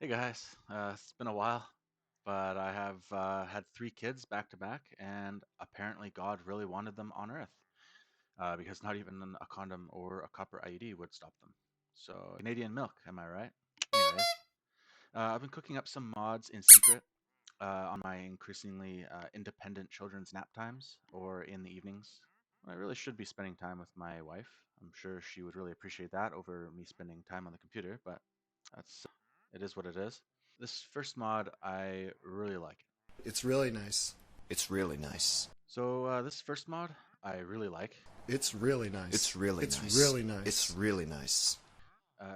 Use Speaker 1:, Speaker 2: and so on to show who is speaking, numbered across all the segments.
Speaker 1: Hey guys, it's been a while, but I have had three kids back to back, and apparently God really wanted them on Earth because not even a condom or a copper IUD would stop them. So, Canadian milk, am I right? Anyways, I've been cooking up some mods in secret on my increasingly independent children's nap times or in the evenings. I really should be spending time with my wife. I'm sure she would really appreciate that over me spending time on the computer, but it is what it is. This first mod, I really like it.
Speaker 2: It's really nice.
Speaker 3: It's really nice.
Speaker 1: This first mod, I really like.
Speaker 2: It's really nice.
Speaker 3: It's really
Speaker 2: It's
Speaker 3: nice.
Speaker 2: really
Speaker 3: It's
Speaker 2: nice.
Speaker 3: really nice.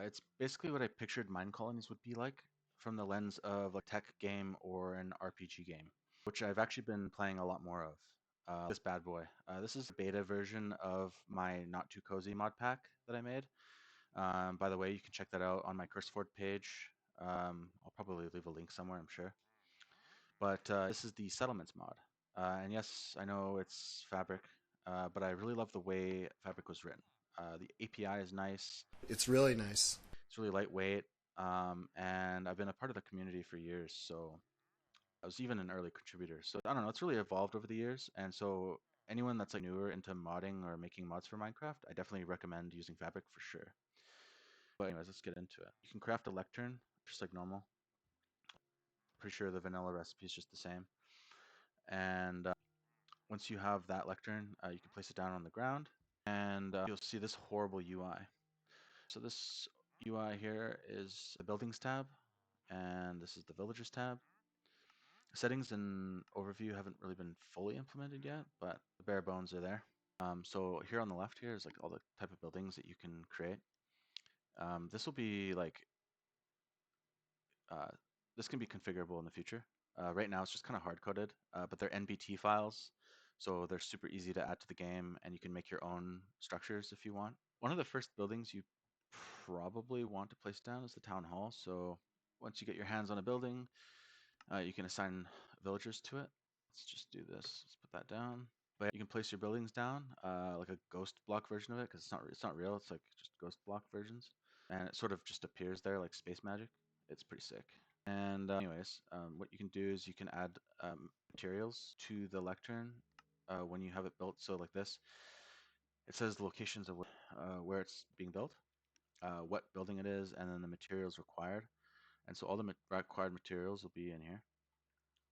Speaker 1: It's basically what I pictured mine colonies would be like from the lens of a tech game or an RPG game, which I've actually been playing a lot more of. This bad boy. This is a beta version of my Not Too Cozy mod pack that I made. By the way, you can check that out on my CurseFord page. I'll probably leave a link somewhere, I'm sure. But this is the settlements mod. And yes, I know it's Fabric, but I really love the way Fabric was written. The API is nice.
Speaker 2: It's really nice.
Speaker 1: It's really lightweight. And I've been a part of the community for years, so I was even an early contributor. So I don't know, it's really evolved over the years. And so anyone that's like newer into modding or making mods for Minecraft, I definitely recommend using Fabric for sure. But anyways, let's get into it. You can craft a lectern just like normal. Pretty sure the vanilla recipe is just the same. And once you have that lectern, you can place it down on the ground and you'll see this horrible UI. So this UI here is the buildings tab and this is the villagers tab. Settings and overview haven't really been fully implemented yet, but the bare bones are there. So here on the left here is like all the type of buildings that you can create. This will be like uh, this can be configurable in the future. Right now, it's just kind of hard coded, but they're NBT files, so they're super easy to add to the game, and you can make your own structures if you want. One of the first buildings you probably want to place down is the town hall. So once you get your hands on a building, you can assign villagers to it. Let's just do this. Let's put that down. But you can place your buildings down, like a ghost block version of it, because it's not real. It's like just ghost block versions, and it sort of just appears there like space magic. It's pretty sick. And anyways, what you can do is you can add materials to the lectern when you have it built. So like this, it says the locations of where it's being built, what building it is, and then the materials required. And so all the required materials will be in here.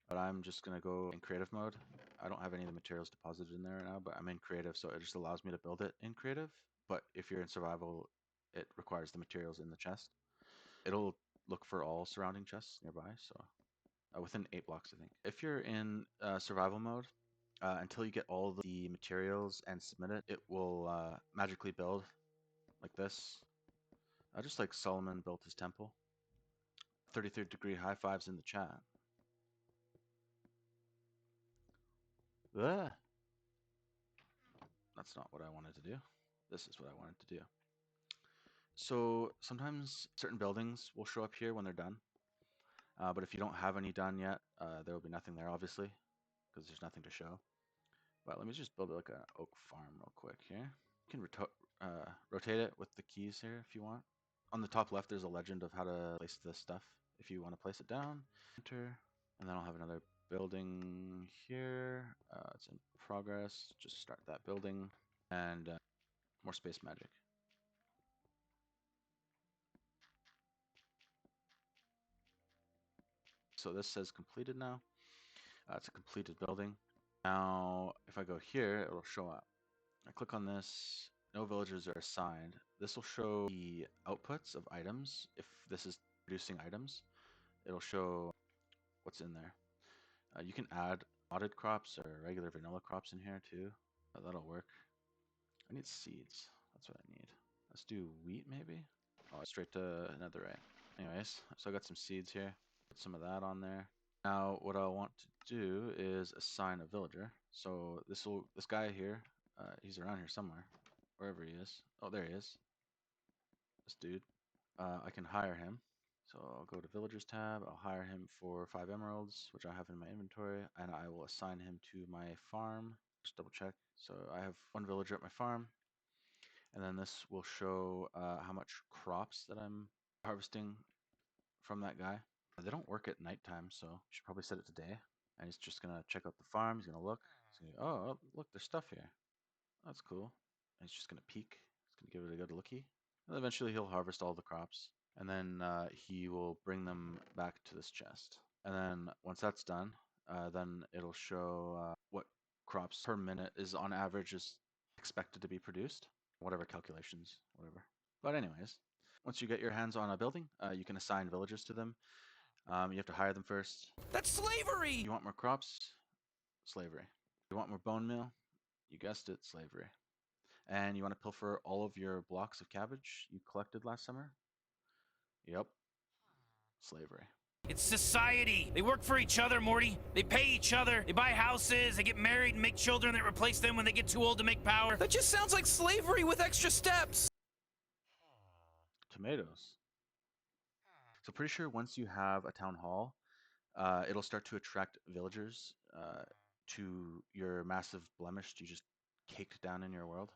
Speaker 1: But I'm just gonna go in creative mode. I don't have any of the materials deposited in there right now, but I'm in creative, so it just allows me to build it in creative. But if you're in survival, it requires the materials in the chest. It'll look for all surrounding chests nearby, so within 8 blocks, I think. If you're in survival mode, until you get all the materials and submit it, it will magically build like this. Just like Solomon built his temple. 33rd degree high fives in the chat. Ah, that's not what I wanted to do. This is what I wanted to do. So sometimes certain buildings will show up here when they're done. But if you don't have any done yet, there will be nothing there, obviously, because there's nothing to show. But let me just build like an oak farm real quick here. You can rotate it with the keys here if you want. On the top left, there's a legend of how to place this stuff. If you want to place it down, enter, and then I'll have another building here. It's in progress. Just start that building and more space magic. So this says completed now. It's a completed building. Now, if I go here, it'll show up. I click on this. No villagers are assigned. This will show the outputs of items. If this is producing items, it'll show what's in there. You can add modded crops or regular vanilla crops in here too. That'll work. I need seeds. That's what I need. Let's do wheat maybe. Oh, straight to netherite. Anyways, so I got some seeds here. Put some of that on there. Now, what I want to do is assign a villager. So this guy here, he's around here somewhere, wherever he is. Oh, there he is. This dude. I can hire him. So I'll go to villagers tab. I'll hire him for 5 emeralds, which I have in my inventory, and I will assign him to my farm. Just double check. So I have one villager at my farm, and then this will show how much crops that I'm harvesting from that guy. They don't work at nighttime, so you should probably set it to day. And he's just gonna check out the farm. He's gonna look. He's gonna go, oh, look, there's stuff here. That's cool. And he's just gonna peek. He's gonna give it a good looky. And eventually he'll harvest all the crops, and then he will bring them back to this chest. And then once that's done, then it'll show what crops per minute is on average is expected to be produced. Whatever calculations, whatever. But anyways, once you get your hands on a building, you can assign villagers to them. You have to hire them first.
Speaker 3: That's slavery!
Speaker 1: You want more crops? Slavery. You want more bone meal? You guessed it, slavery. And you want to pilfer all of your blocks of cabbage you collected last summer? Yep, slavery.
Speaker 4: It's society. They work for each other, Morty. They pay each other. They buy houses. They get married and make children that replace them when they get too old to make power.
Speaker 3: That just sounds like slavery with extra steps.
Speaker 1: Tomatoes. So pretty sure once you have a town hall, it'll start to attract villagers to your massive blemish you just caked down in your world.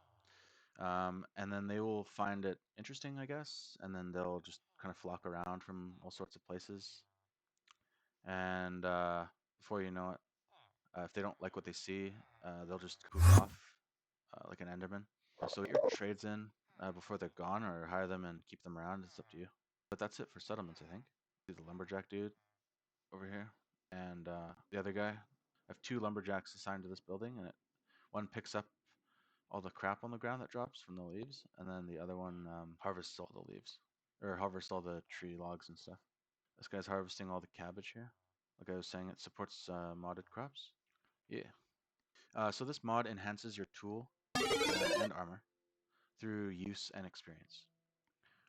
Speaker 1: And then they will find it interesting, I guess, and then they'll just kind of flock around from all sorts of places. And before you know it, if they don't like what they see, they'll just poof off like an Enderman. So get your trades in before they're gone, or hire them and keep them around. It's up to you. But that's it for settlements, I think. See the lumberjack dude over here, and the other guy. I have two lumberjacks assigned to this building, and one picks up all the crap on the ground that drops from the leaves, and then the other one harvests all the leaves, or harvests all the tree logs and stuff. This guy's harvesting all the cabbage here. Like I was saying, it supports modded crops. Yeah. So this mod enhances your tool and armor through use and experience.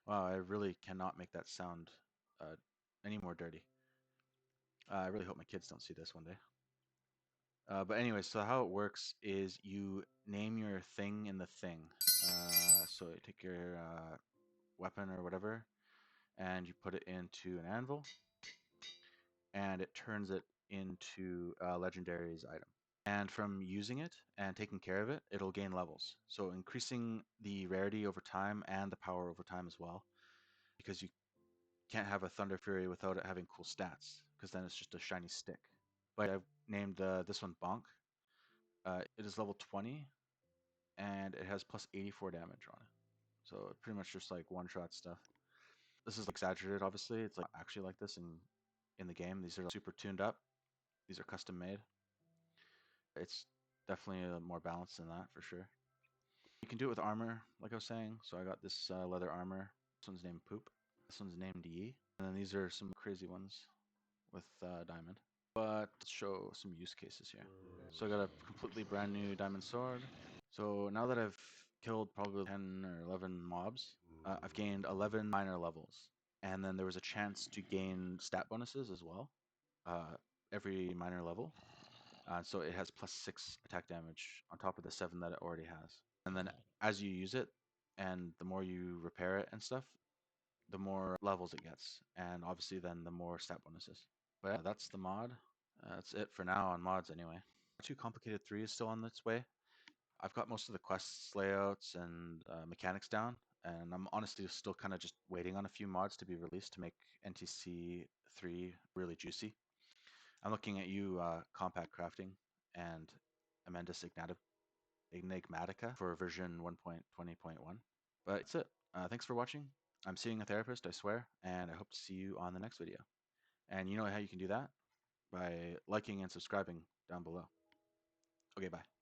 Speaker 1: Wow, I really cannot make that sound any more dirty. I really hope my kids don't see this one day. But anyway, so how it works is you name your thing in the thing. So you take your weapon or whatever, and you put it into an anvil, and it turns it into a Legendaries item. And from using it and taking care of it, it'll gain levels. So increasing the rarity over time and the power over time as well, because you can't have a Thunder Fury without it having cool stats, because then it's just a shiny stick. But I've named this one Bonk. It is level 20, and it has plus 84 damage on it. So pretty much just like one-shot stuff. This is exaggerated, obviously. It's like actually like this in the game. These are super tuned up. These are custom made. It's definitely more balanced than that for sure. You can do it with armor, like I was saying. So I got this leather armor. This one's named Poop. This one's named Yi. And then these are some crazy ones with diamond. But let's show some use cases here. So I got a completely brand new diamond sword. So now that I've killed probably 10 or 11 mobs, I've gained 11 minor levels. And then there was a chance to gain stat bonuses as well, every minor level. So it has plus 6 attack damage on top of the 7 that it already has. And then as you use it, and the more you repair it and stuff, the more levels it gets. And obviously then the more stat bonuses. But yeah, that's the mod. That's it for now on mods anyway. Too Complicated 3 is still on its way. I've got most of the quests layouts and mechanics down, and I'm honestly still kind of just waiting on a few mods to be released to make NTC 3 really juicy. I'm looking at you, Compact Crafting and Amendus Enigmatica for version 1.20.1. But that's it. Thanks for watching. I'm seeing a therapist, I swear, and I hope to see you on the next video. And you know how you can do that? By liking and subscribing down below. Okay, bye.